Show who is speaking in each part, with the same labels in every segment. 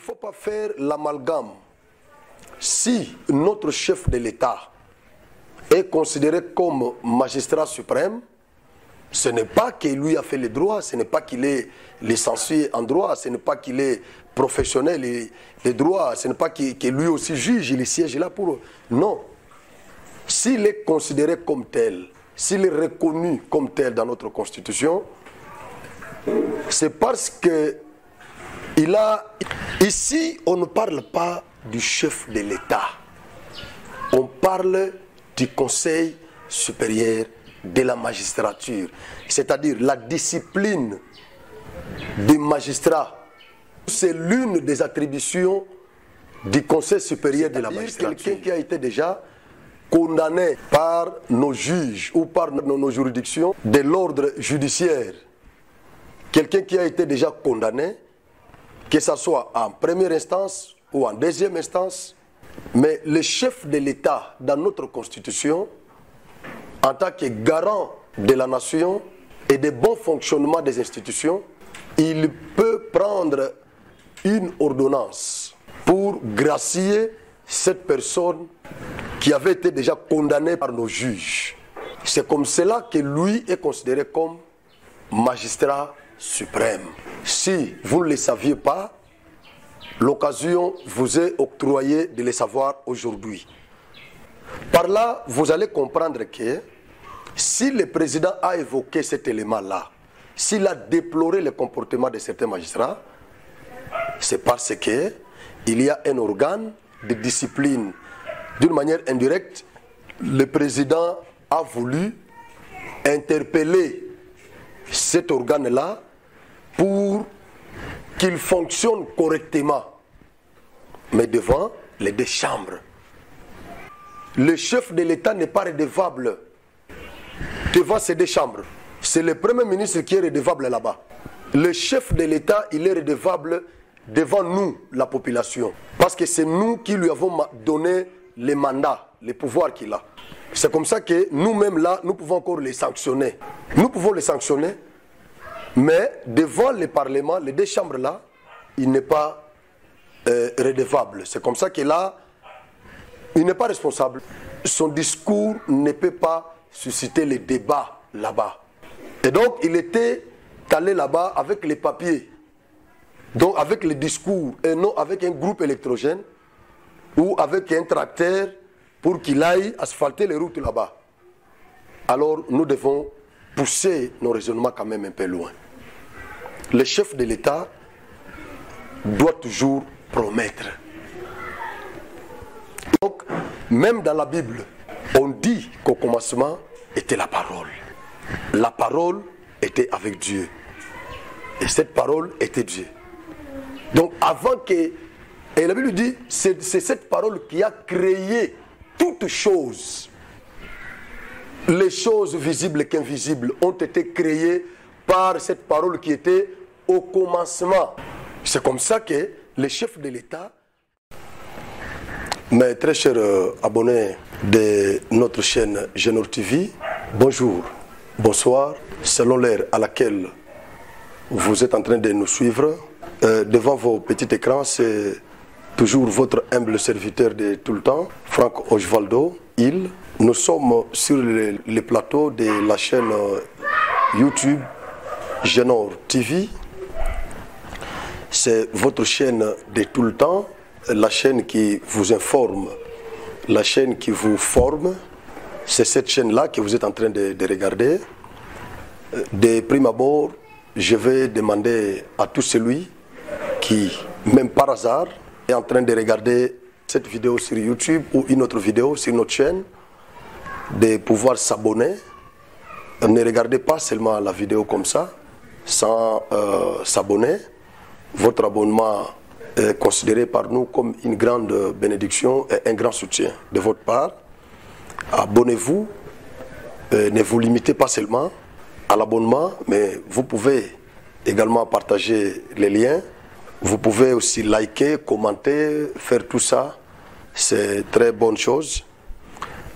Speaker 1: ne faut pas faire l'amalgame. Si notre chef de l'État est considéré comme magistrat suprême, ce n'est pas qu'il lui a fait le droit, ce n'est pas qu'il est licencié en droit, ce n'est pas qu'il est professionnel les droits, ce n'est pas qu'il lui aussi juge, il siège là pour... Non. S'il est considéré comme tel, s'il est reconnu comme tel dans notre Constitution, c'est parce que il a... Ici, on ne parle pas du chef de l'État. On parle du Conseil supérieur de la magistrature. C'est-à-dire la discipline des magistrats. C'est l'une des attributions du Conseil supérieur de la magistrature. Quelqu'un qui a été déjà condamné par nos juges ou par nos juridictions de l'ordre judiciaire. Quelqu'un qui a été déjà condamné, que ce soit en première instance ou en deuxième instance, mais le chef de l'État dans notre Constitution, en tant que garant de la nation et du bon fonctionnement des institutions, il peut prendre une ordonnance pour gracier cette personne qui avait été déjà condamnée par nos juges. C'est comme cela que lui est considéré comme magistrat suprême. Si vous ne le saviez pas, l'occasion vous est octroyée de le savoir aujourd'hui. Par là, vous allez comprendre que si le président a évoqué cet élément-là, s'il a déploré le comportement de certains magistrats, c'est parce qu'il y a un organe de discipline. D'une manière indirecte, le président a voulu interpeller cet organe-là pour qu'il fonctionne correctement, mais devant les deux chambres. Le chef de l'État n'est pas redevable devant ces deux chambres. C'est le Premier ministre qui est redevable là-bas. Le chef de l'État, il est redevable devant nous, la population. Parce que c'est nous qui lui avons donné les mandats, les pouvoirs qu'il a. C'est comme ça que nous-mêmes là, nous pouvons encore les sanctionner. Nous pouvons les sanctionner, mais devant le Parlement, les deux chambres là, il n'est pas redevable. C'est comme ça que là, il n'est pas responsable. Son discours ne peut pas susciter les débats là-bas. Et donc, il était allé là-bas avec les papiers, donc avec les discours, et non avec un groupe électrogène ou avec un tracteur pour qu'il aille asphalter les routes là-bas. Alors, nous devons pousser nos raisonnements quand même un peu loin. Le chef de l'État doit toujours promettre. Donc, même dans la Bible, on dit qu'au commencement était la parole. La parole était avec Dieu. Et cette parole était Dieu. Donc, avant que... Et la Bible dit, c'est cette parole qui a créé toutes choses. Les choses visibles qu'invisibles ont été créées par cette parole qui était au commencement. C'est comme ça que les chefs de l'État... Mes très chers abonnés de notre chaîne Genor TV, bonjour, bonsoir, selon l'heure à laquelle vous êtes en train de nous suivre. Devant vos petits écrans, c'est toujours votre humble serviteur de tout le temps, Franck Osvaldo Hill. Nous sommes sur le plateau de la chaîne YouTube Genor TV. C'est votre chaîne de tout le temps. La chaîne qui vous informe, la chaîne qui vous forme, c'est cette chaîne-là que vous êtes en train de regarder. De prime abord, je vais demander à tout celui qui, même par hasard, est en train de regarder cette vidéo sur YouTube ou une autre vidéo sur notre chaîne, de pouvoir s'abonner. Ne regardez pas seulement la vidéo comme ça, sans s'abonner. Votre abonnement est considéré par nous comme une grande bénédiction et un grand soutien de votre part. Abonnez-vous, ne vous limitez pas seulement à l'abonnement, mais vous pouvez également partager les liens. Vous pouvez aussi liker, commenter, faire tout ça. C'est très bonne chose.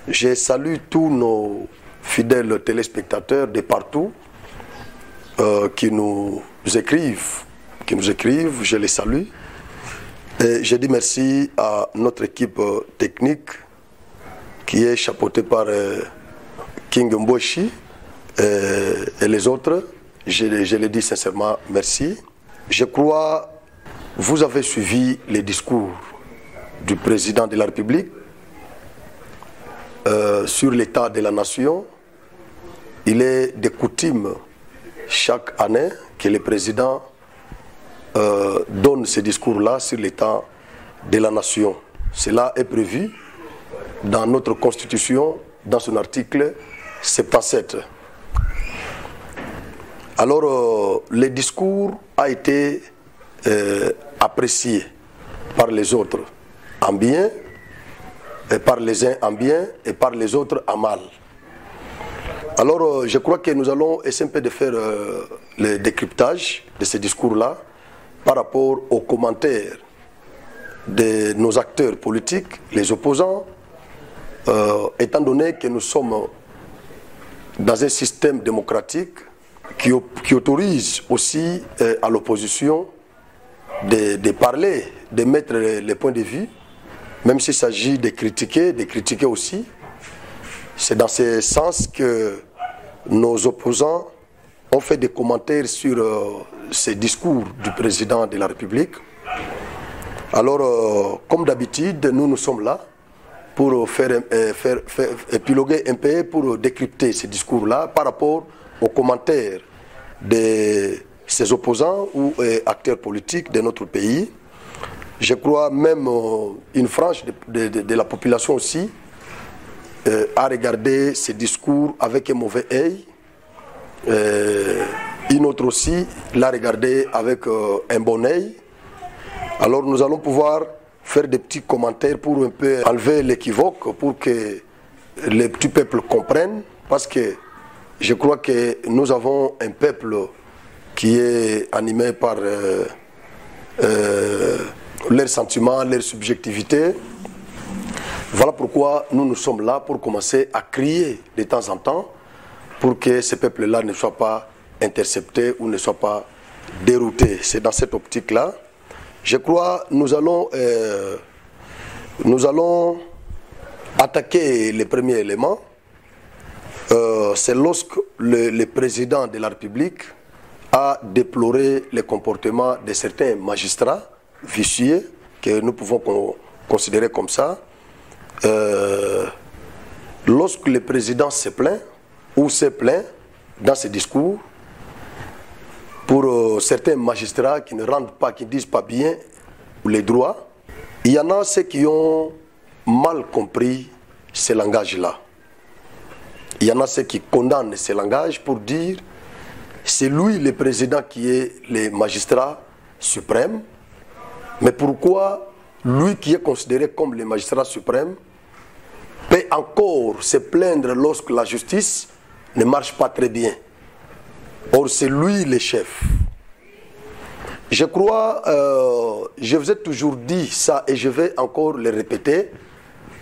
Speaker 1: Je salue tous nos fidèles téléspectateurs de partout qui nous écrivent, je les salue. Et je dis merci à notre équipe technique qui est chapeautée par King Mboshi et les autres. Je le dis sincèrement merci. Je crois que vous avez suivi les discours du président de la République sur l'état de la nation. Il est de coutume chaque année que le président donne ce discours-là sur l'état de la nation. Cela est prévu dans notre Constitution, dans son article 77. Alors, le discours a été apprécié par les autres en bien, et par les uns en bien et par les autres en mal. Alors, je crois que nous allons essayer un peu de faire le décryptage de ce discours-là par rapport aux commentaires de nos acteurs politiques, les opposants, étant donné que nous sommes dans un système démocratique qui autorise aussi à l'opposition de parler, de mettre les points de vue, même s'il s'agit de critiquer aussi. C'est dans ce sens que nos opposants ont fait des commentaires sur ces discours du président de la République. Alors, comme d'habitude, nous sommes là pour faire épiloguer un peu, pour décrypter ces discours-là par rapport aux commentaires de ces opposants ou acteurs politiques de notre pays. Je crois même une frange de la population aussi a regardé ces discours avec un mauvais œil. Une autre aussi l'a regardé avec un bon œil. Alors nous allons pouvoir faire des petits commentaires pour un peu enlever l'équivoque, pour que les petits peuples comprennent, parce que je crois que nous avons un peuple qui est animé par leurs sentiments, leur subjectivité. Voilà pourquoi nous sommes là pour commencer à crier de temps en temps pour que ce peuple-là ne soit pas intercepté ou ne soit pas dérouté. C'est dans cette optique-là. Je crois que nous allons attaquer les premiers éléments. C'est lorsque le président de la République a déploré le comportement de certains magistrats vicieux, que nous pouvons considérer comme ça. Lorsque le président se plaint ou se plaint dans ses discours pour certains magistrats qui ne rendent pas, qui ne disent pas bien les droits, il y en a ceux qui ont mal compris ce langage-là. Il y en a ceux qui condamnent ce langage pour dire c'est lui le président qui est le magistrat suprême, mais pourquoi lui qui est considéré comme le magistrat suprême peut encore se plaindre lorsque la justice ne marche pas très bien? Or, c'est lui le chef. Je crois, je vous ai toujours dit ça et je vais encore le répéter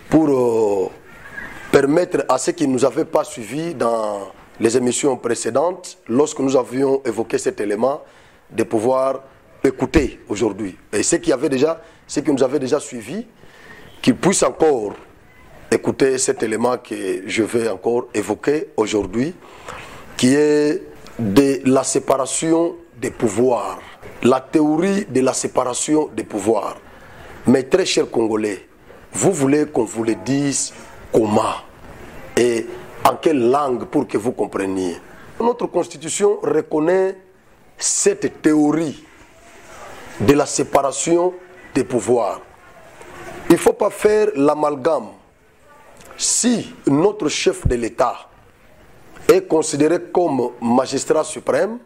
Speaker 1: pour permettre à ceux qui ne nous avaient pas suivis dans les émissions précédentes, lorsque nous avions évoqué cet élément, de pouvoir écouter aujourd'hui. Et ceux qui nous avaient déjà suivis, qu'ils puissent encore écouter cet élément que je vais encore évoquer aujourd'hui, qui est de la séparation des pouvoirs, la théorie de la séparation des pouvoirs. Mais très chers Congolais, vous voulez qu'on vous le dise comment et en quelle langue pour que vous compreniez? Notre Constitution reconnaît cette théorie de la séparation des pouvoirs. Il ne faut pas faire l'amalgame. Si notre chef de l'État est considéré comme magistrat suprême,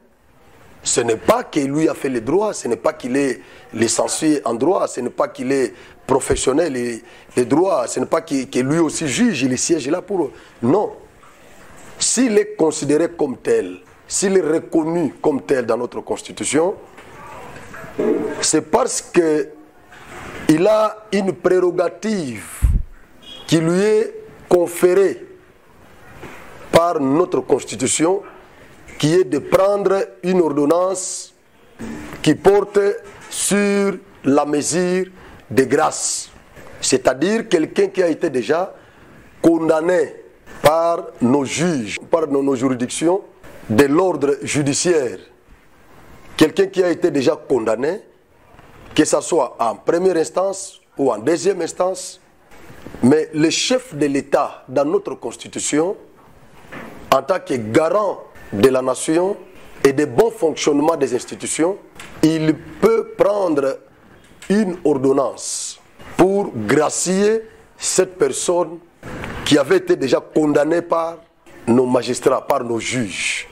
Speaker 1: ce n'est pas qu'il lui a fait le droit, ce n'est pas qu'il est licencié en droit, ce n'est pas qu'il est professionnel les droits, ce n'est pas qu'il lui aussi juge, il siège là pour... Non. S'il est considéré comme tel, s'il est reconnu comme tel dans notre Constitution, c'est parce qu'il a une prérogative qui lui est conférée par notre Constitution, qui est de prendre une ordonnance qui porte sur la mesure de grâce. C'est-à-dire quelqu'un qui a été déjà condamné par nos juges, par nos juridictions de l'ordre judiciaire. Quelqu'un qui a été déjà condamné, que ce soit en première instance ou en deuxième instance. Mais le chef de l'État, dans notre Constitution, en tant que garant de la nation et du bon fonctionnement des institutions, il peut prendre une ordonnance pour gracier cette personne qui avait été déjà condamnée par nos magistrats, par nos juges.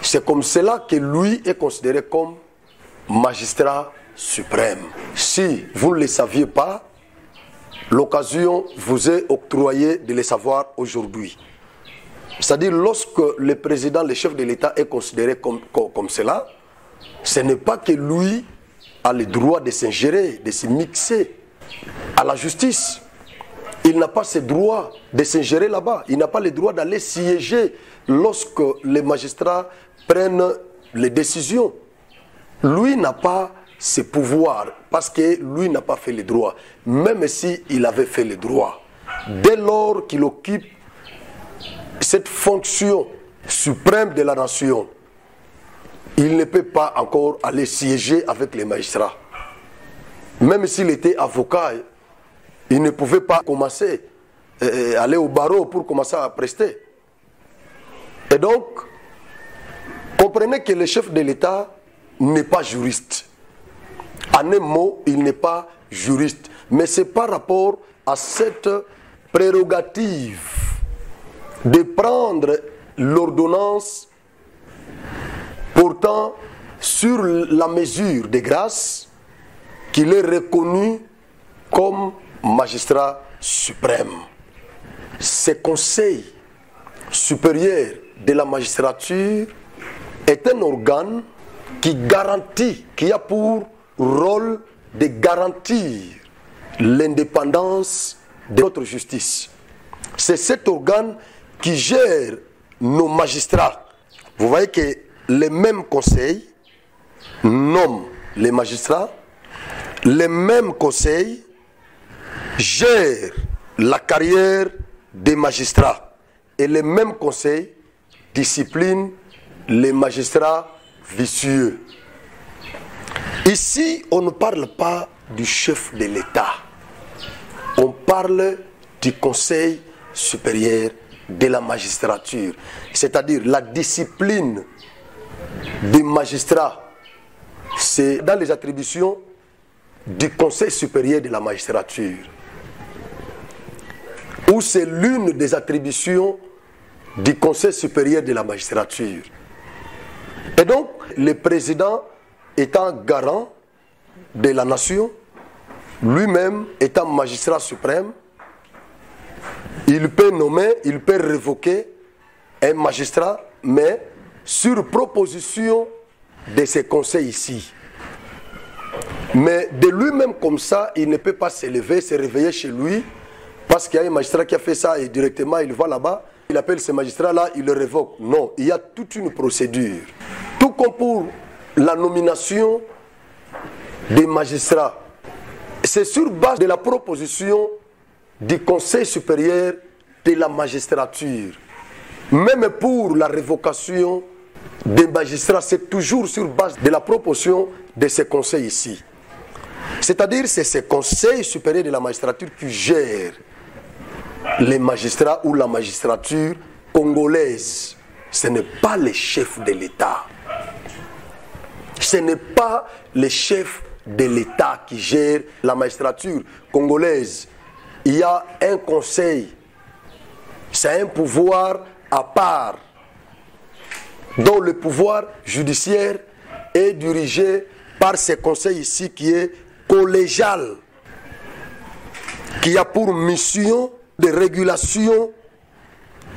Speaker 1: C'est comme cela que lui est considéré comme magistrat suprême. Si vous ne le saviez pas, l'occasion vous est octroyée de le savoir aujourd'hui. C'est-à-dire, lorsque le président, le chef de l'État est considéré comme cela, ce n'est pas que lui a le droit de s'ingérer, de se mixer à la justice. Il n'a pas ce droit de s'ingérer là-bas. Il n'a pas le droit d'aller siéger lorsque les magistrats prennent les décisions. Lui n'a pas ce pouvoir parce que lui n'a pas fait le droit. Même s'il avait fait le droit. Dès lors qu'il occupe cette fonction suprême de la nation, il ne peut pas encore aller siéger avec les magistrats. Même s'il était avocat, il ne pouvait pas commencer, aller au barreau pour commencer à prester. Et donc, comprenez que le chef de l'État n'est pas juriste. En un mot, il n'est pas juriste. Mais c'est par rapport à cette prérogative de prendre l'ordonnance portant sur la mesure de grâce qu'il est reconnu comme magistrat suprême. Ce conseil supérieur de la magistrature est un organe qui garantit, qui a pour rôle de garantir l'indépendance de notre justice. C'est cet organe qui gère nos magistrats. Vous voyez que les mêmes conseils nomment les magistrats, les mêmes conseils gèrent la carrière des magistrats et les mêmes conseils disciplinent les magistrats vicieux. Ici, on ne parle pas du chef de l'État. On parle du Conseil supérieur de la magistrature. C'est-à-dire la discipline des magistrats. C'est dans les attributions du Conseil supérieur de la magistrature. Ou c'est l'une des attributions du Conseil supérieur de la magistrature. Et donc, le président étant garant de la nation, lui-même étant magistrat suprême, il peut nommer, il peut révoquer un magistrat, mais sur proposition de ces conseils ici. Mais de lui-même comme ça, il ne peut pas se lever, se réveiller chez lui, parce qu'il y a un magistrat qui a fait ça et directement il va là-bas, il appelle ce magistrat-là, il le révoque. Non, il y a toute une procédure. Tout comme pour la nomination des magistrats. C'est sur base de la proposition du Conseil supérieur de la magistrature. Même pour la révocation des magistrats, c'est toujours sur base de la proposition de ce conseil ici. C'est-à-dire c'est ce Conseil supérieur de la magistrature qui gère les magistrats ou la magistrature congolaise. Ce n'est pas le chef de l'État. Ce n'est pas le chef de l'État qui gère la magistrature congolaise. Il y a un conseil. C'est un pouvoir à part, dont le pouvoir judiciaire est dirigé par ce conseil ici qui est collégial, qui a pour mission de régulation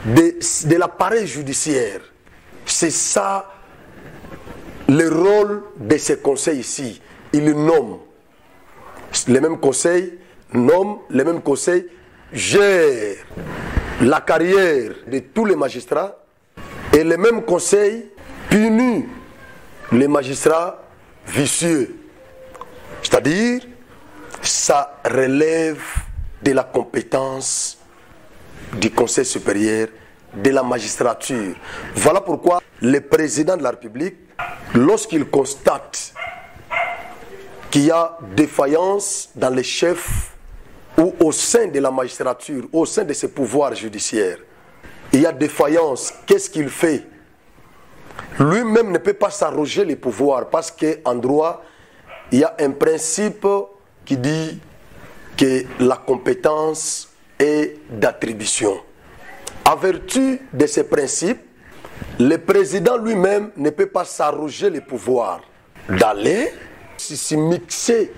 Speaker 1: de l'appareil judiciaire. C'est ça le rôle de ce conseil ici. Il nomme. Les mêmes conseils nomment, les mêmes conseils gèrent la carrière de tous les magistrats et les mêmes conseils punissent les magistrats vicieux. C'est-à-dire, ça relève de la compétence du Conseil supérieur de la magistrature. Voilà pourquoi le président de la République, lorsqu'il constate qu'il y a défaillance dans les chefs ou au sein de la magistrature, au sein de ses pouvoirs judiciaires, il y a défaillance, qu'est-ce qu'il fait? Lui-même ne peut pas s'arroger les pouvoirs parce qu'en droit, il y a un principe qui dit que la compétence est d'attribution. En vertu de ces principes, le président lui-même ne peut pas s'arroger les pouvoirs d'aller s'y mixer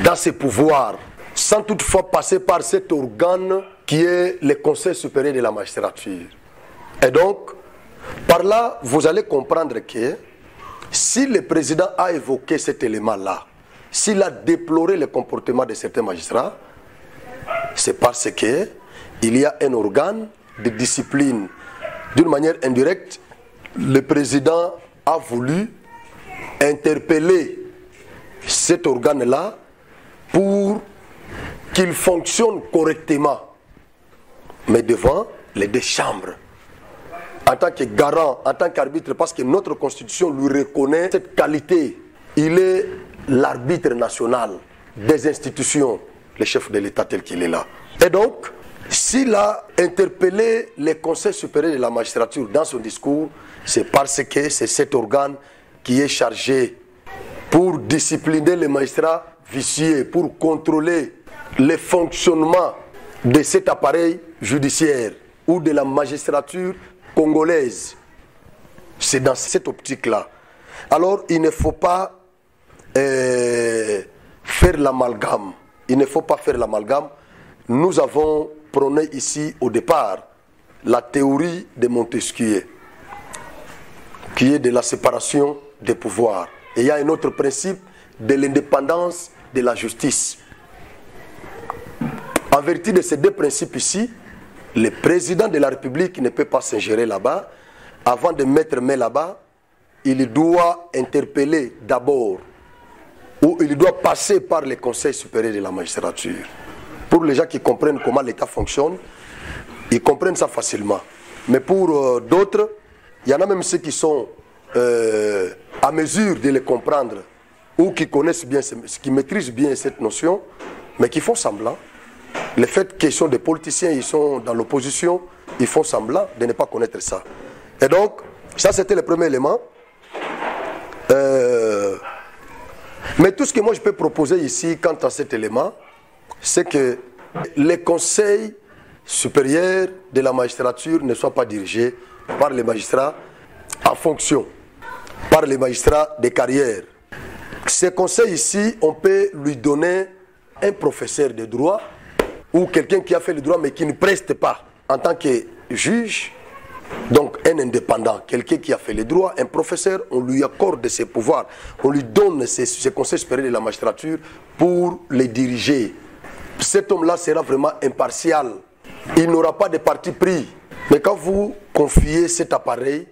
Speaker 1: dans ses pouvoirs sans toutefois passer par cet organe qui est le Conseil supérieur de la magistrature. Et donc, par là, vous allez comprendre que si le président a évoqué cet élément-là, s'il a déploré le comportement de certains magistrats, c'est parce qu'il y a un organe de discipline. D'une manière indirecte, le président a voulu interpeller cet organe-là pour qu'il fonctionne correctement, mais devant les deux chambres. En tant que garant, en tant qu'arbitre, parce que notre constitution lui reconnaît cette qualité. Il est l'arbitre national des institutions, le chef de l'État tel qu'il est là. Et donc, s'il a interpellé le Conseil supérieur de la magistrature dans son discours, c'est parce que c'est cet organe qui est chargé pour discipliner les magistrats vicieux, pour contrôler le fonctionnement de cet appareil judiciaire ou de la magistrature congolaise. C'est dans cette optique-là. Alors, il ne faut pas faire l'amalgame. Il ne faut pas faire l'amalgame. Nous avons prôné ici, au départ, la théorie de Montesquieu, qui est de la séparation des pouvoirs. Et il y a un autre principe de l'indépendance de la justice. En vertu de ces deux principes ici, le président de la République ne peut pas s'ingérer là-bas. Avant de mettre main là-bas, il doit interpeller d'abord, ou il doit passer par le Conseil supérieur de la magistrature. Pour les gens qui comprennent comment l'État fonctionne, ils comprennent ça facilement. Mais pour d'autres, il y en a même ceux qui sont à mesure de les comprendre, ou qui connaissent bien, qui maîtrisent bien cette notion, mais qui font semblant. Le fait qu'ils sont des politiciens, ils sont dans l'opposition, ils font semblant de ne pas connaître ça. Et donc, ça c'était le premier élément. Mais tout ce que moi je peux proposer ici quant à cet élément, c'est que les conseils supérieurs de la magistrature ne soient pas dirigés par les magistrats en fonction, par les magistrats de carrière. Ces conseils ici, on peut lui donner un professeur de droit ou quelqu'un qui a fait le droit mais qui ne preste pas en tant que juge, donc un indépendant, quelqu'un qui a fait le droit, un professeur, on lui accorde ses pouvoirs, on lui donne ses conseils supérieurs de la magistrature pour les diriger. Cet homme-là sera vraiment impartial, il n'aura pas de parti pris. Mais quand vous confiez cet appareil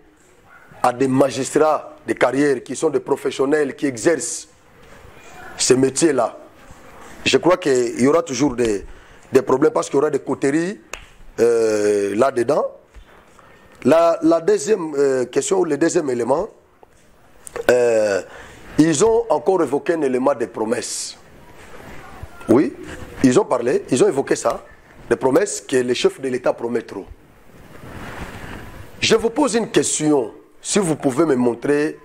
Speaker 1: à des magistrats de carrière qui sont des professionnels qui exercent ce métier-là, je crois qu'il y aura toujours des problèmes parce qu'il y aura des coteries là-dedans. La deuxième question ou le deuxième élément, ils ont encore évoqué un élément de promesses. Oui, ils ont parlé, ils ont évoqué ça, des promesses que les chefs de l'État promettent trop. Je vous pose une question, si vous pouvez me montrer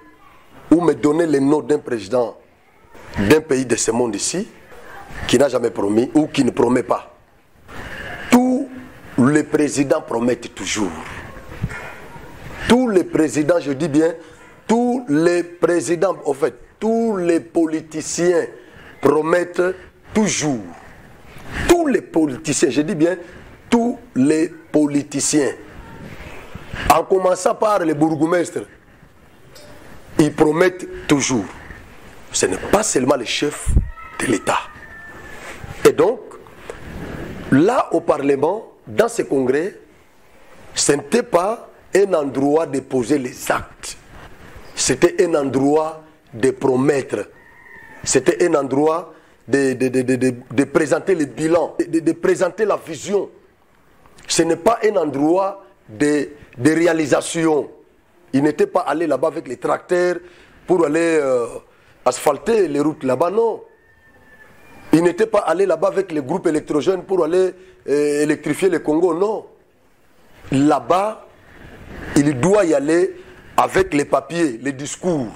Speaker 1: ou me donner le nom d'un président d'un pays de ce monde ici qui n'a jamais promis ou qui ne promet pas. Tous les présidents promettent toujours. Tous les présidents, je dis bien, tous les présidents, en fait, tous les politiciens promettent toujours. Tous les politiciens, je dis bien, tous les politiciens. En commençant par les bourgmestres, ils promettent toujours. Ce n'est pas seulement les chefs de l'État. Et donc, là au Parlement, dans ce congrès, ce n'était pas un endroit de poser les actes. C'était un endroit de promettre. C'était un endroit de présenter les bilans, de présenter la vision. Ce n'est pas un endroit de réalisation. Il n'était pas allé là-bas avec les tracteurs pour aller asphalter les routes là-bas, non. Il n'était pas allé là-bas avec les groupes électrogènes pour aller électrifier le Congo, non. Là-bas, il doit y aller avec les papiers, les discours,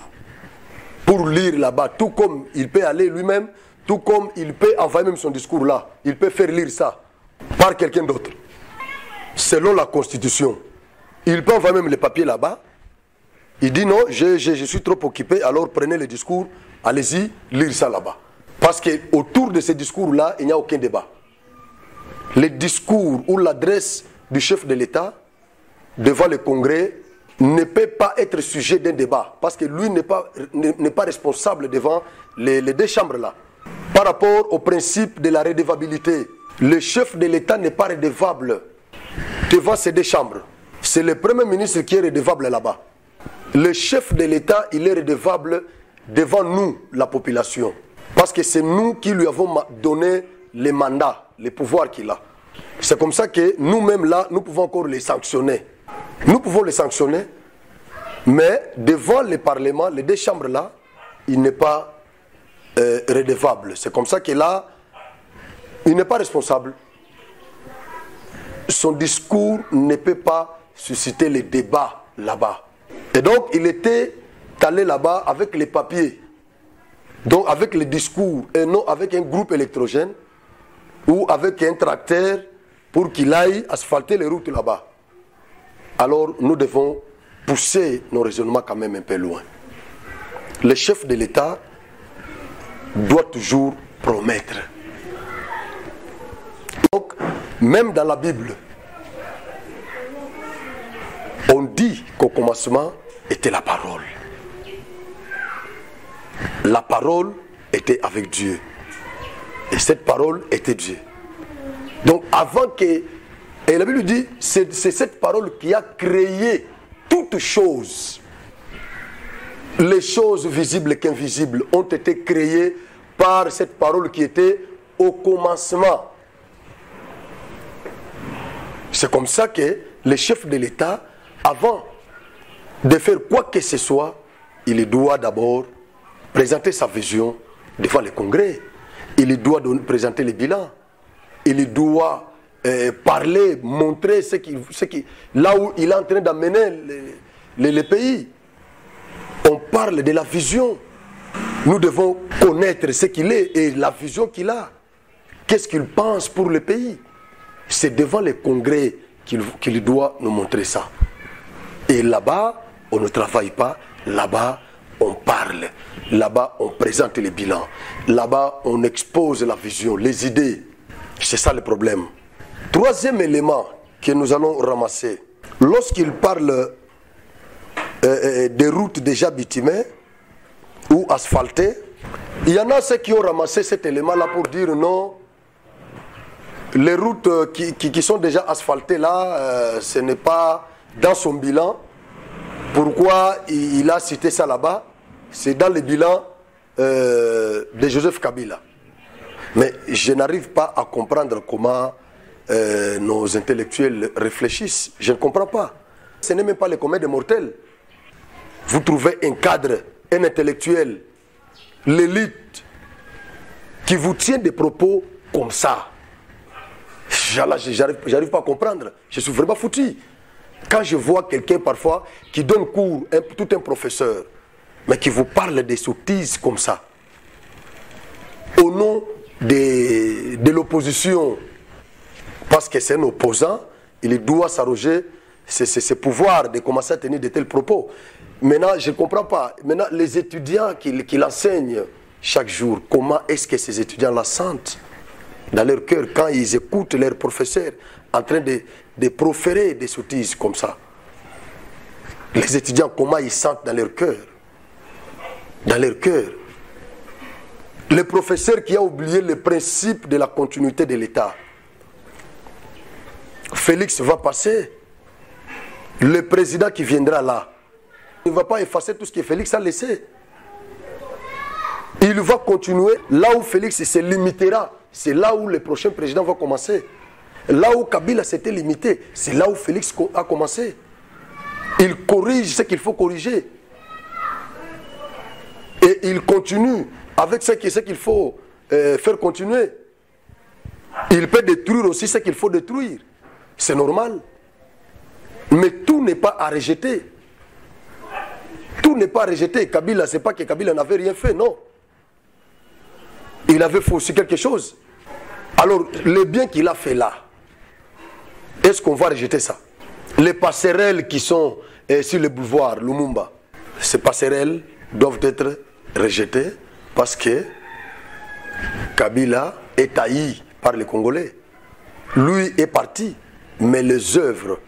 Speaker 1: pour lire là-bas, tout comme il peut aller lui-même, tout comme il peut envoyer même son discours là. Il peut faire lire ça par quelqu'un d'autre, selon la Constitution. Il peut envoyer même les papiers là-bas. Il dit non, je suis trop occupé, alors prenez le discours, allez-y, lire ça là-bas. Parce qu'autour de ces discours-là, il n'y a aucun débat. Le discours ou l'adresse du chef de l'État devant le Congrès ne peut pas être sujet d'un débat. Parce que lui n'est pas responsable devant les deux chambres-là. Par rapport au principe de la redevabilité, le chef de l'État n'est pas redevable devant ces deux chambres. C'est le Premier ministre qui est redevable là-bas. Le chef de l'État, il est redevable devant nous, la population. Parce que c'est nous qui lui avons donné les mandats, les pouvoirs qu'il a. C'est comme ça que nous-mêmes là, nous pouvons encore les sanctionner. Nous pouvons les sanctionner, mais devant le Parlement, les deux chambres là, il n'est pas redevable. C'est comme ça que là, il n'est pas responsable. Son discours ne peut pas susciter les débats là-bas. Et donc, il était allé là-bas avec les papiers, donc avec les discours, et non avec un groupe électrogène ou avec un tracteur pour qu'il aille asphalter les routes là-bas. Alors, nous devons pousser nos raisonnements quand même un peu loin. Le chef de l'État doit toujours promettre. Donc, même dans la Bible, on dit qu'au commencement était la parole. La parole était avec Dieu. Et cette parole était Dieu. Donc avant que... Et la Bible dit, c'est cette parole qui a créé toutes choses. Les choses visibles qu'invisibles ont été créées par cette parole qui était au commencement. C'est comme ça que le chef de l'État, avant de faire quoi que ce soit, il doit d'abord présenter sa vision devant le Congrès. Il doit présenter les bilans. Il doit parler, montrer là où il est en train d'amener le pays. On parle de la vision. Nous devons connaître ce qu'il est et la vision qu'il a. Qu'est-ce qu'il pense pour le pays? C'est devant le Congrès qu'il doit nous montrer ça. Et là-bas, on ne travaille pas. Là-bas, on parle. Là-bas, on présente les bilans. Là-bas, on expose la vision, les idées. C'est ça le problème. Troisième élément que nous allons ramasser. Lorsqu'il parle des routes déjà bitumées ou asphaltées, il y en a ceux qui ont ramassé cet élément-là pour dire non, les routes qui sont déjà asphaltées là, ce n'est pas dans son bilan. Pourquoi il a cité ça là-bas? C'est dans le bilan de Joseph Kabila. Mais je n'arrive pas à comprendre comment nos intellectuels réfléchissent. Je ne comprends pas. Ce n'est même pas le commun des mortels. Vous trouvez un cadre, un intellectuel, l'élite, qui vous tient des propos comme ça. J'arrive pas à comprendre. Je suis vraiment foutu. Quand je vois quelqu'un parfois qui donne cours, tout un professeur, mais qui vous parle des sottises comme ça, au nom de l'opposition, parce que c'est un opposant, il doit s'arroger ses pouvoirs de commencer à tenir de tels propos. Maintenant, je ne comprends pas. Maintenant, les étudiants qui l'enseignent chaque jour, comment est-ce que ces étudiants la sentent dans leur cœur quand ils écoutent leur professeur en train de proférer des sottises comme ça? Les étudiants, comment ils sentent dans leur cœur? Dans leur cœur. Le professeur qui a oublié le principe de la continuité de l'État. Félix va passer. Le président qui viendra là, il ne va pas effacer tout ce que Félix a laissé. Il va continuer là où Félix se limitera. C'est là où le prochain président va commencer. Là où Kabila s'était limité, c'est là où Félix a commencé. Il corrige ce qu'il faut corriger. Et il continue avec ce qu'il faut faire continuer. Il peut détruire aussi ce qu'il faut détruire. C'est normal. Mais tout n'est pas à rejeter. Tout n'est pas à rejeter. Kabila, c'est pas que Kabila n'avait rien fait, non. Il avait fait aussi quelque chose. Alors, le bien qu'il a fait là, est-ce qu'on va rejeter ça? Les passerelles qui sont sur le boulevard Lumumba, ces passerelles doivent être rejetées parce que Kabila est haï par les Congolais. Lui est parti, mais les œuvres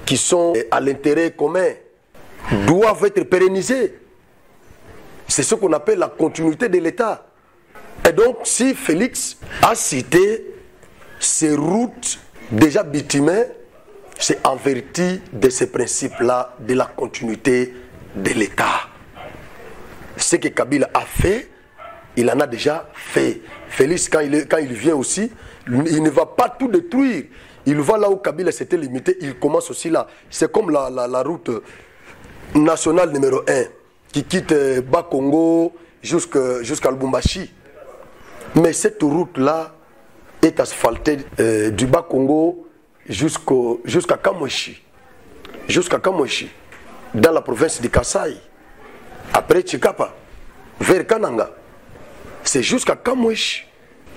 Speaker 1: qui sont à l'intérêt commun doivent être pérennisées. C'est ce qu'on appelle la continuité de l'État. Et donc, si Félix a cité ces routes déjà bitumées, c'est en vertu de ces principes-là de la continuité de l'État. Ce que Kabila a fait, il en a déjà fait. Félix, quand il vient aussi, il ne va pas tout détruire. Il va là où Kabila s'était limité, il commence aussi là. C'est comme la route nationale numéro 1 qui quitte Bas-Congo jusqu'à Lubumbashi. Mais cette route-là est asphaltée du Bas-Congo jusqu'à Kamweshi. Jusqu'à Kamweshi, dans la province de Kasai. Après Tchikapa, vers Kananga. C'est jusqu'à Kamweshi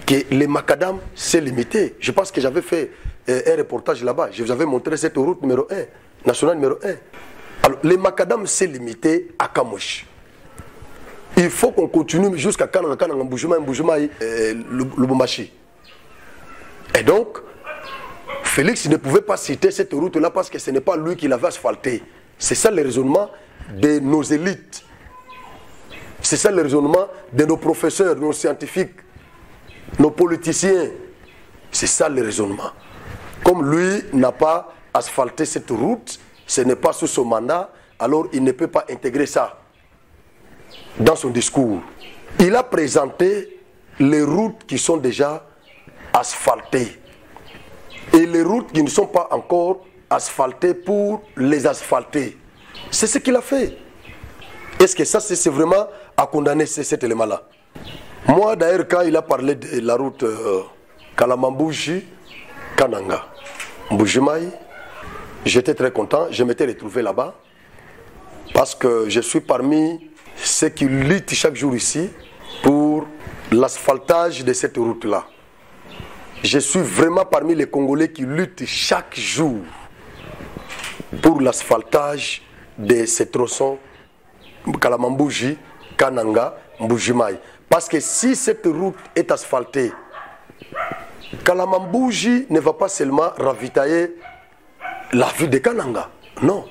Speaker 1: que les macadam s'est limité. Je pense que j'avais fait un reportage là-bas. Je vous avais montré cette route numéro 1, nationale numéro 1. Alors, les macadam s'est limité à Kamweshi. Il faut qu'on continue jusqu'à Kananga, Mbujimayi, Lubumbashi. Et donc, Félix ne pouvait pas citer cette route-là parce que ce n'est pas lui qui l'avait asphaltée. C'est ça le raisonnement de nos élites. C'est ça le raisonnement de nos professeurs, nos scientifiques, nos politiciens. C'est ça le raisonnement. Comme lui n'a pas asphalté cette route, ce n'est pas sous son mandat, alors il ne peut pas intégrer ça dans son discours. Il a présenté les routes qui sont déjà asphaltées et les routes qui ne sont pas encore asphaltées pour les asphalter. C'est ce qu'il a fait. Est-ce que ça, c'est vraiment à condamner cet élément-là? Moi, d'ailleurs, quand il a parlé de la route Kalamambouji-Kananga, Mbujimayi, j'étais très content. Je m'étais retrouvé là-bas parce que je suis parmi ceux qui luttent chaque jour ici pour l'asphaltage de cette route-là. Je suis vraiment parmi les Congolais qui luttent chaque jour pour l'asphaltage de ces tronçons Kalamambouji, Kananga, Mbujimayi. Parce que si cette route est asphaltée, Kalamambouji ne va pas seulement ravitailler la ville de Kananga. Non.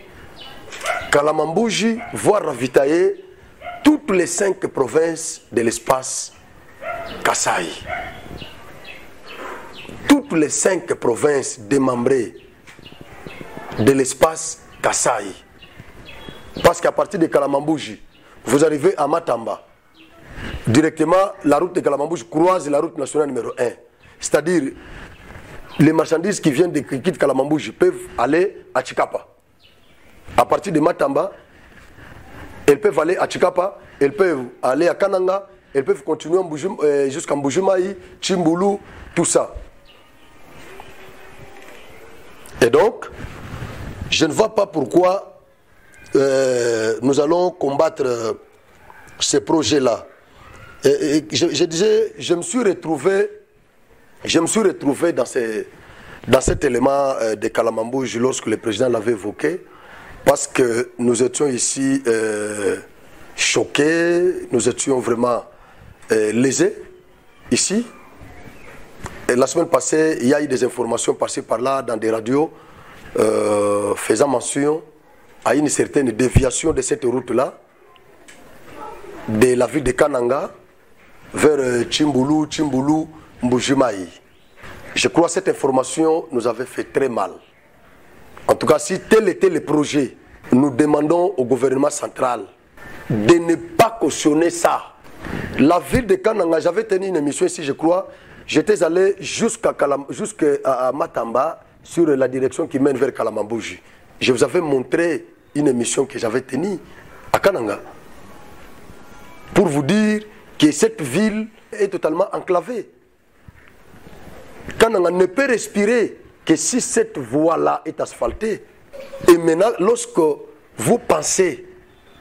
Speaker 1: Kalamambouji va ravitailler toutes les 5 provinces de l'espace Kasai. Toutes les 5 provinces démembrées de l'espace Kasai. Parce qu'à partir de Kalamambouji, vous arrivez à Matamba. Directement, la route de Kalamambouji croise la route nationale numéro 1. C'est-à-dire, les marchandises qui viennent de Kalamambouji peuvent aller à Tchikapa. À partir de Matamba, elles peuvent aller à Tchikapa, elles peuvent aller à Kananga, elles peuvent continuer jusqu'à Mbujimayi, Chimbulu, tout ça. Et donc, je ne vois pas pourquoi nous allons combattre ces projets-là. Je disais, je me suis retrouvé dans cet élément de Kalamambouji lorsque le président l'avait évoqué, parce que nous étions ici choqués, nous étions vraiment lésés ici. Et la semaine passée, il y a eu des informations passées par là dans des radios faisant mention à une certaine déviation de cette route-là, de la ville de Kananga vers Chimbulu, Mbujimayi. Je crois que cette information nous avait fait très mal. En tout cas, si tel était le projet, nous demandons au gouvernement central de ne pas cautionner ça. La ville de Kananga, j'avais tenu une émission ici, je crois. J'étais allé jusqu'à Matamba, sur la direction qui mène vers Kalamambouji. Je vous avais montré une émission que j'avais tenue à Kananga. Pour vous dire que cette ville est totalement enclavée. Kananga ne peut respirer que si cette voie-là est asphaltée. Et maintenant, lorsque vous pensez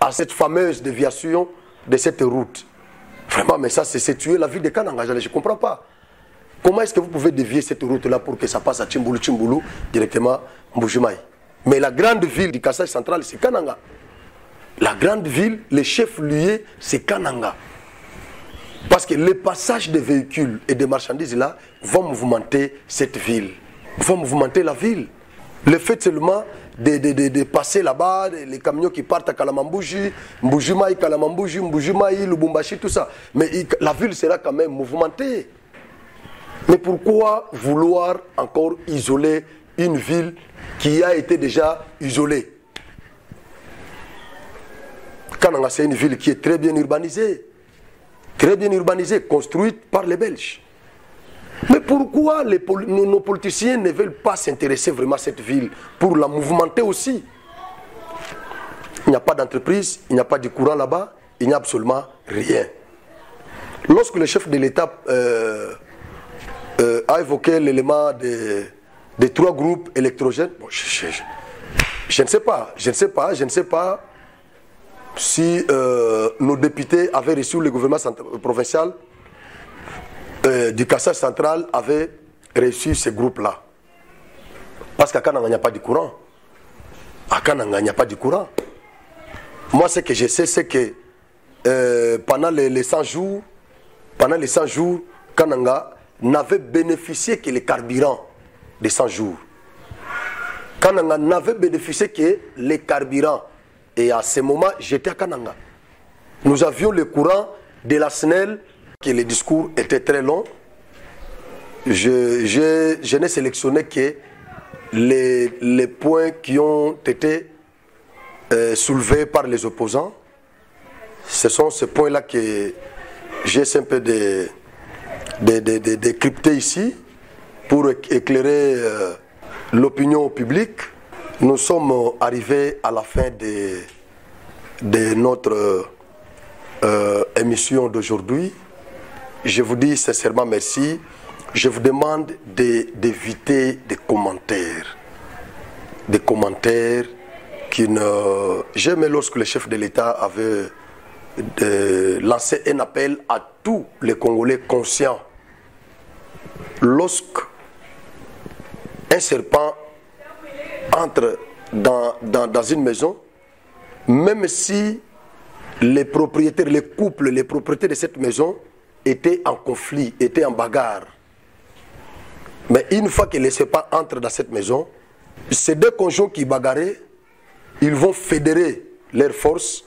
Speaker 1: à cette fameuse déviation de cette route, vraiment, mais ça, c'est tuer la ville de Kananga. Je ne comprends pas. Comment est-ce que vous pouvez dévier cette route-là pour que ça passe à Tchimboulou, directement Mbujimaï? Mais la grande ville du Kassai central, c'est Kananga. La grande ville, le chef-lieu, c'est Kananga. Parce que les passages des véhicules et des marchandises là vont mouvementer cette ville, vont mouvementer la ville. Le fait seulement de passer là-bas, les camions qui partent à Kalamambouji, Mbujimaï, Kalamambouji, Mbujimaï, Lubumbashi, tout ça. Mais la ville sera quand même mouvementée. Mais pourquoi vouloir encore isoler une ville qui a été déjà isolée? Kananga, c'est une ville qui est très bien urbanisée, construite par les Belges. Mais pourquoi nos politiciens ne veulent pas s'intéresser vraiment à cette ville pour la mouvementer aussi? Il n'y a pas d'entreprise, il n'y a pas de courant là-bas, il n'y a absolument rien. Lorsque le chef de l'État a évoqué l'élément des 3 groupes électrogènes, bon, je ne sais pas si nos députés avaient reçu le gouvernement provincial du Kassai central avait reçu ces groupes-là. Parce qu'à Kananga, il n'y a pas de courant. À Kananga, il n'y a pas de courant. Moi, ce que je sais, c'est que pendant les 100 jours, Kananga n'avait bénéficié que les carburants des 100 jours. Kananga n'avait bénéficié que les carburants. Et à ce moment, j'étais à Kananga. Nous avions le courant de la SNEL, que les discours étaient très longs. Je n'ai sélectionné que les points qui ont été soulevés par les opposants. Ce sont ces points-là que j'ai un peu décrypté ici pour éclairer l'opinion publique. Nous sommes arrivés à la fin de notre émission d'aujourd'hui. Je vous dis sincèrement merci. Je vous demande d'éviter des commentaires. Des commentaires qui ne... J'aimais lorsque le chef de l'État avait lancé un appel à tous les Congolais conscients. Lorsque un serpent entre dans une maison, même si les propriétaires, les couples, les propriétaires de cette maison étaient en conflit, étaient en bagarre. Mais une fois que les serpents entrent dans cette maison, ces 2 conjoints qui bagarraient, ils vont fédérer leurs forces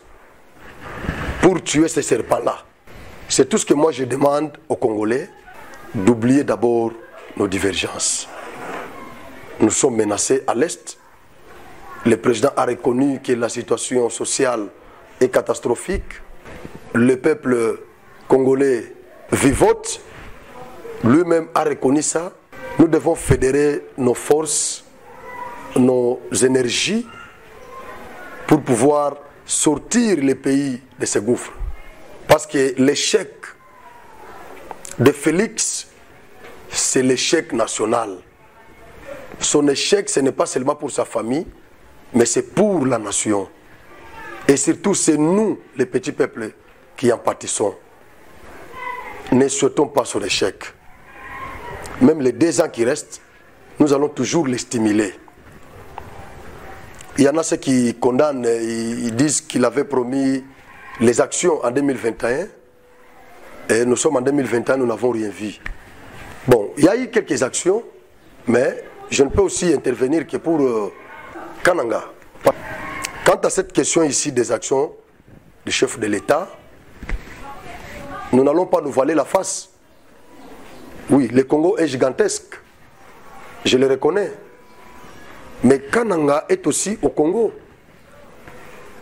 Speaker 1: pour tuer ces serpents-là. C'est tout ce que moi je demande aux Congolais, d'oublier d'abord nos divergences. Nous sommes menacés à l'Est. Le président a reconnu que la situation sociale est catastrophique. Le peuple congolais vivote. Lui-même a reconnu ça. Nous devons fédérer nos forces, nos énergies pour pouvoir sortir le pays de ce gouffre. Parce que l'échec de Félix, c'est l'échec national. Son échec, ce n'est pas seulement pour sa famille, mais c'est pour la nation. Et surtout, c'est nous, les petits peuples, qui en pâtissons. Ne souhaitons pas son échec. Même les 2 ans qui restent, nous allons toujours les stimuler. Il y en a ceux qui condamnent, ils disent qu'il avait promis les actions en 2021. Et nous sommes en 2021, nous n'avons rien vu. Bon, il y a eu quelques actions, mais je ne peux aussi intervenir que pour Kananga. Quant à cette question ici des actions du chef de l'État, nous n'allons pas nous voiler la face. Oui, le Congo est gigantesque. Je le reconnais. Mais Kananga est aussi au Congo.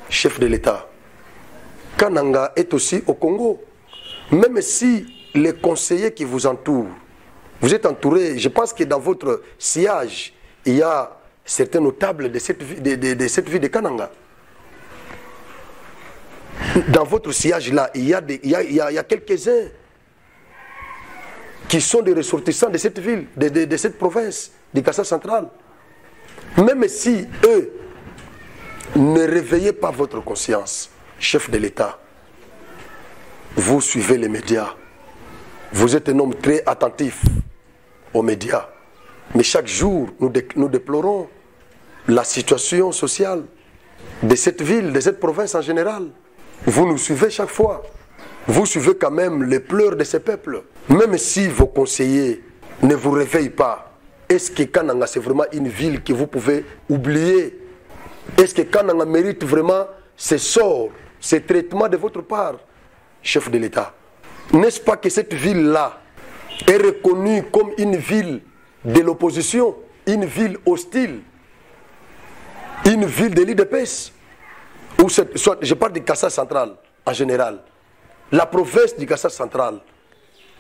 Speaker 1: Chef de l'État. Kananga est aussi au Congo. Même si les conseillers qui vous entourent, vous êtes entouré, je pense que dans votre sillage, il y a certains notables de cette ville de Kananga. Dans votre sillage-là, il y a quelques-uns qui sont des ressortissants de cette ville, de cette province, du Kassa central. Même si eux ne réveillez pas votre conscience, chef de l'État, vous suivez les médias. Vous êtes un homme très attentif aux médias. Mais chaque jour, nous déplorons la situation sociale de cette ville, de cette province en général. Vous nous suivez chaque fois. Vous suivez quand même les pleurs de ces peuples. Même si vos conseillers ne vous réveillent pas, est-ce que Kananga c'est vraiment une ville que vous pouvez oublier? Est-ce que Kananga mérite vraiment ces sorts, ces traitements de votre part, chef de l'État? N'est-ce pas que cette ville-là est reconnue comme une ville de l'opposition, une ville hostile, une ville de l'IDPS? Je parle du Kassa central en général. La province du Kassa central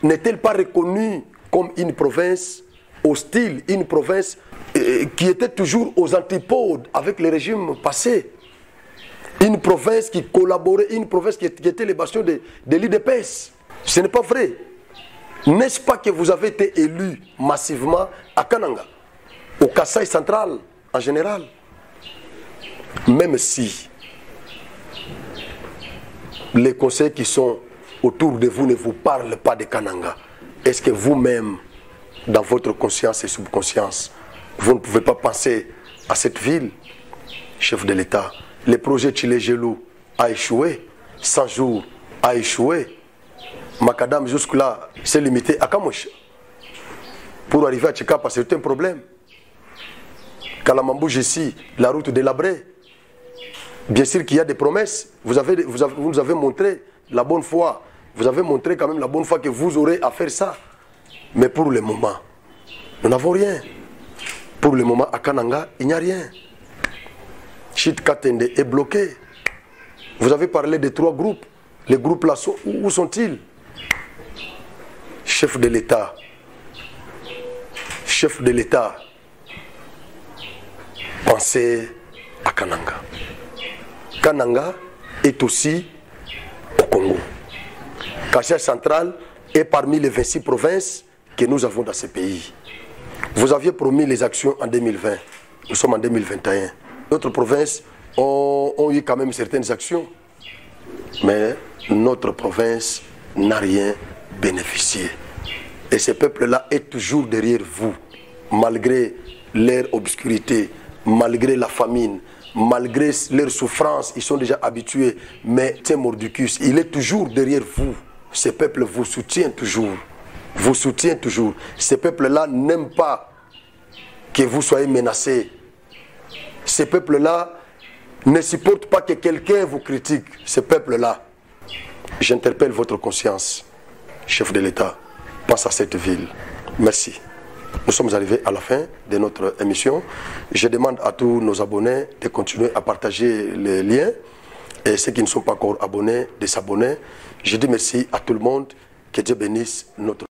Speaker 1: n'est-elle pas reconnue comme une province hostile, une province qui était toujours aux antipodes avec le régime passé? Une province qui collaborait, une province qui était les bastions de l'IDPS. Ce n'est pas vrai. N'est-ce pas que vous avez été élu massivement à Kananga, au Kasaï central en général? Même si les conseils qui sont autour de vous ne vous parlent pas de Kananga, est-ce que vous-même, dans votre conscience et subconscience, vous ne pouvez pas penser à cette ville, chef de l'État? Le projet Tchilé-Gelou a échoué, 100 jours a échoué. Macadam jusque-là s'est limité à Kamouche. Pour arriver à Tchikapa, c'est un problème. Kalamambouj ici, la route délabrée. Bien sûr qu'il y a des promesses. Vous nous avez montré la bonne foi. Vous avez montré quand même la bonne foi que vous aurez à faire ça. Mais pour le moment, nous n'avons rien. Pour le moment, à Kananga, il n'y a rien. Chit Katende est bloqué. Vous avez parlé de 3 groupes. Les groupes là, où sont-ils? Chef de l'État. Chef de l'État. Pensez à Kananga. Kananga est aussi au Congo. Kassa central est parmi les 26 provinces que nous avons dans ce pays. Vous aviez promis les actions en 2020. Nous sommes en 2021. Notre province ont eu quand même certaines actions. Mais notre province n'a rien bénéficié. Et ce peuple-là est toujours derrière vous. Malgré leur obscurité, malgré la famine, malgré leur souffrance, ils sont déjà habitués. Mais Saint Mordicus, il est toujours derrière vous. Ce peuple vous soutient toujours. Vous soutient toujours. Ce peuple-là n'aime pas que vous soyez menacés. Ce peuple-là ne supporte pas que quelqu'un vous critique. Ce peuple-là, j'interpelle votre conscience, chef de l'État. Pense à cette ville. Merci. Nous sommes arrivés à la fin de notre émission. Je demande à tous nos abonnés de continuer à partager les liens et ceux qui ne sont pas encore abonnés, de s'abonner. Je dis merci à tout le monde. Que Dieu bénisse notre